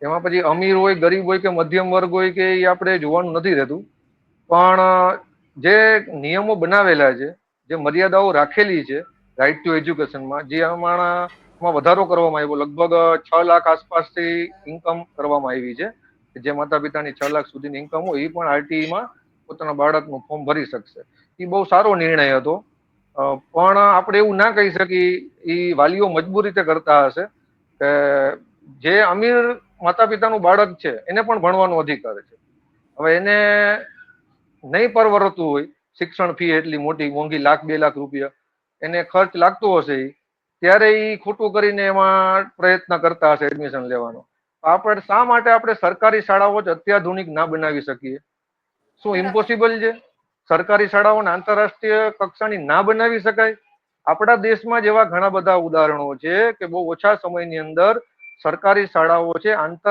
એમાં પછી અમીર હોય, ગરીબ હોય કે મધ્યમ વર્ગ હોય કે એ આપણે જોવાનું નથી રહેતું. પણ જે નિયમો બનાવેલા છે, જે મર્યાદાઓ રાખેલી છે રાઈટ ટુ એજ્યુકેશનમાં, જે આમાં વધારો કરવામાં આવ્યો, લગભગ 6 લાખ આસપાસથી ઇન્કમ કરવામાં આવી છે. જે માતા પિતાની 6 લાખ સુધીની ઇન્કમ હોય એ પણ આરટીઈમાં પોતાના બાળકનું ફોર્મ ભરી શકશે. એ બહુ સારો નિર્ણય હતો. પણ આપણે એવું ના કહી શકીએ એ વાલીઓ મજબૂર રીતે કરતા હશે કે જે અમીર માતા પિતાનું બાળક છે એને પણ ભણવાનો અધિકાર છે. હવે એને નહીં પરવડતું હોય, શિક્ષણ ફી એટલી મોટી મોંઘી, 1,00,000-2,00,000 રૂપિયા એને ખર્ચ લાગતો હશે, ત્યારે એ ખોટું કરીને એમાં પ્રયત્ન કરતા હશે એડમિશન લેવાનો. આપણે શા માટે આપણે સરકારી શાળાઓ જ અત્યાધુનિક ના બનાવી શકીએ? શું બરાબર. ઇમ્પોસિબલ છે સરકારી શાળાઓને આંતરરાષ્ટ્રીય કક્ષાની ના બનાવી શકાય? આપણા દેશમાં જેવા ઘણા બધા ઉદાહરણો છે કે બહુ ઓછા સમયની અંદર સરકારી શાળાઓ છે આંતર